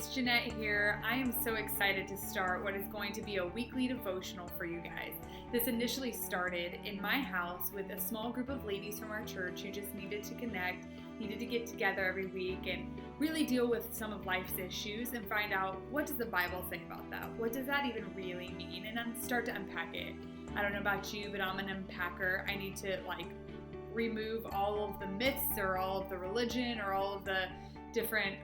it's Jeanette here. I am so excited to start what is going to be a weekly devotional for you guys. This initially started in my house with a small group of ladies from our church who just needed to connect, needed to get together every week and really deal with some of life's issues and find out, what does the Bible say about that? What does that even really mean? And then start to unpack it. I don't know about you, but I'm an unpacker. I need to remove all of the myths or all of the religion or all of the different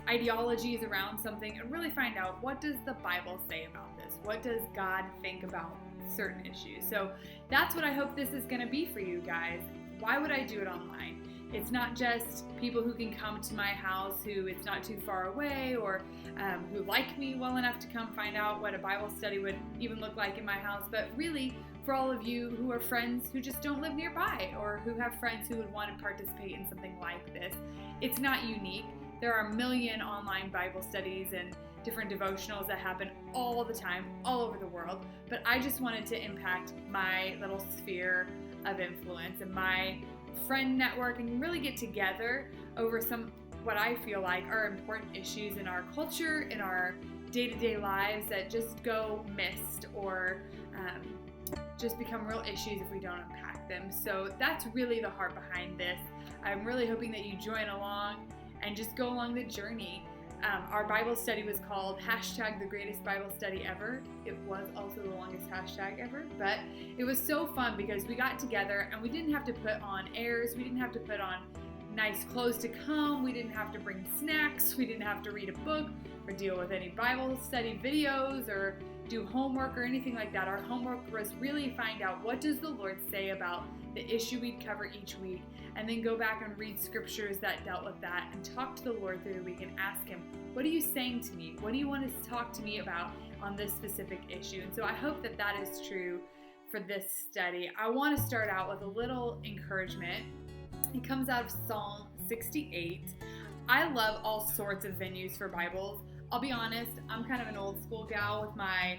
ideologies around something and really find out, what does the Bible say about this? What does God think about certain issues? So that's what I hope this is going to be for you guys. Why would I do it online? It's not just people who can come to my house who it's not too far away or who like me well enough to come find out what a Bible study would even look like in my house, but really for all of you who are friends who just don't live nearby or who have friends who would want to participate in something like this. It's not unique. There are a million online Bible studies and different devotionals that happen all the time, all over the world, but I just wanted to impact my little sphere of influence and my friend network and really get together over some what I feel like are important issues in our culture, in our day-to-day lives that just go missed or just become real issues if we don't unpack them. So that's really the heart behind this. I'm really hoping that you join along and just go along the journey. Our Bible study was called #the greatest Bible study ever. It was also the longest hashtag ever, but it was so fun because we got together and we didn't have to put on airs. We didn't have to put on nice clothes to come. We didn't have to bring snacks. We didn't have to read a book or deal with any Bible study videos or do homework or anything like that. Our homework was really find out, what does the Lord say about the issue we'd cover each week, and then go back and read scriptures that dealt with that and talk to the Lord through the week and ask Him, what are you saying to me? What do you want to talk to me about on this specific issue? And so I hope that that is true for this study. I want to start out with a little encouragement. It comes out of Psalm 68. I love all sorts of venues for Bibles. I'll be honest, I'm kind of an old school gal with my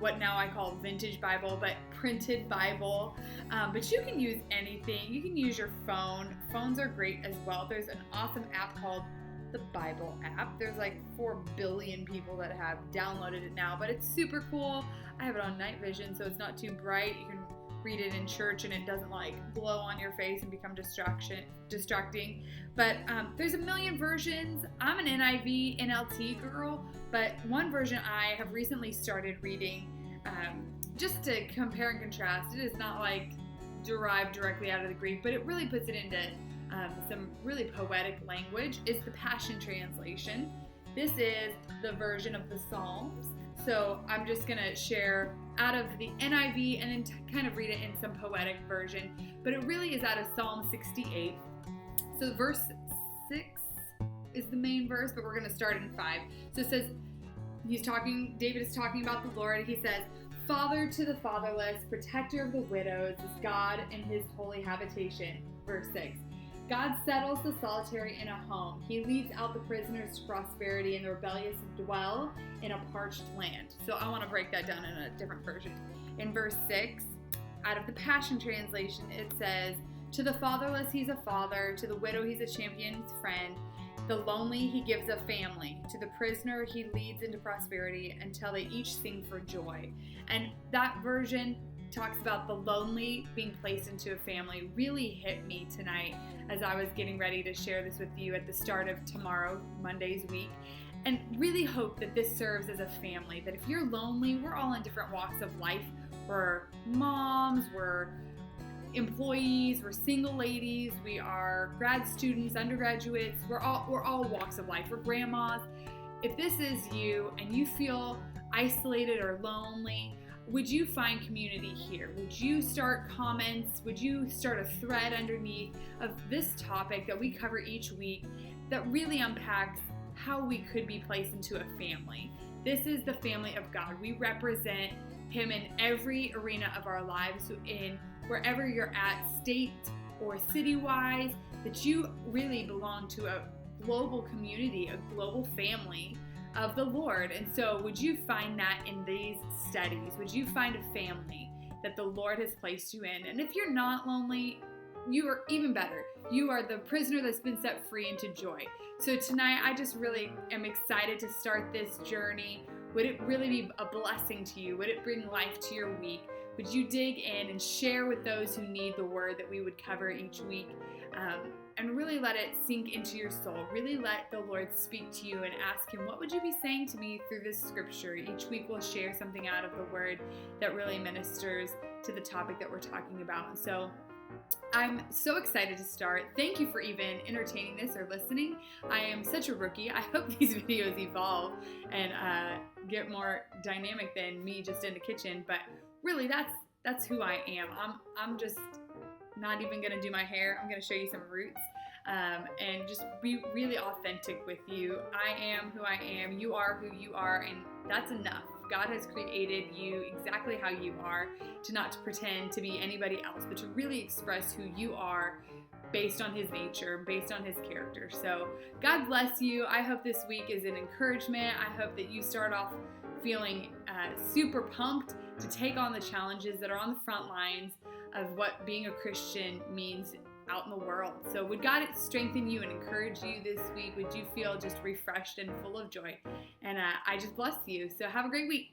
what now I call vintage Bible, but printed Bible. But you can use anything. You can use your phone. Phones are great as well. There's an awesome app called the Bible app. There's like 4 billion people that have downloaded it now, but it's super cool. I have it on night vision, so it's not too bright. You can read it in church and it doesn't blow on your face and become distracting. But there's a million versions. I'm an NIV, NLT girl, but one version I have recently started reading just to compare and contrast. It is not derived directly out of the Greek, but it really puts it into some really poetic language, is the Passion Translation. This is the version of the Psalms. So I'm just going to share out of the NIV and then kind of read it in some poetic version. But it really is out of Psalm 68. So verse 6 is the main verse, but we're going to start in 5. So it says, David is talking about the Lord. He says, Father to the fatherless, protector of the widows, is God in His holy habitation. Verse 6. God settles the solitary in a home. He leads out the prisoners to prosperity, and the rebellious dwell in a parched land. So I want to break that down in a different version. In verse 6, out of the Passion Translation, it says, to the fatherless, He's a father. To the widow, He's a champion's friend. The lonely, He gives a family. To the prisoner, He leads into prosperity until they each sing for joy. And that version talks about the lonely being placed into a family really hit me tonight as I was getting ready to share this with you at the start of tomorrow, Monday's week, and really hope that this serves as a family, that if you're lonely, we're all in different walks of life. We're moms, we're employees, we're single ladies, we are grad students, undergraduates, we're all walks of life, we're grandmas. If this is you and you feel isolated or lonely, would you find community here? Would you start comments? Would you start a thread underneath of this topic that we cover each week that really unpacks how we could be placed into a family? This is the family of God. We represent Him in every arena of our lives, in wherever you're at, state or city-wise, that you really belong to a global community, a global family of the Lord. And so would you find that in these studies? Would you find a family that the Lord has placed you in? And if you're not lonely, you are even better. you are the prisoner that's been set free into joy. So tonight, I just really am excited to start this journey. Would it really be a blessing to you? Would it bring life to your week? Would you dig in and share with those who need the word that we would cover each week? And really let it sink into your soul. Really let the Lord speak to you and ask Him, what would you be saying to me through this scripture? Each week we'll share something out of the word that really ministers to the topic that we're talking about. And so I'm so excited to start. Thank you for even entertaining this or listening. I am such a rookie. I hope these videos evolve and get more dynamic than me just in the kitchen. But really, that's who I am. I'm just not even going to do my hair. I'm going to show you some roots and just be really authentic with you. I am who I am. You are who you are, and that's enough. God has created you exactly how you are, to not to pretend to be anybody else, but to really express who you are based on His nature, based on His character. So God bless you. I hope this week is an encouragement. I hope that you start off feeling super pumped to take on the challenges that are on the front lines of what being a Christian means out in the world. So would God strengthen you and encourage you this week? Would you feel just refreshed and full of joy? And I just bless you. So have a great week.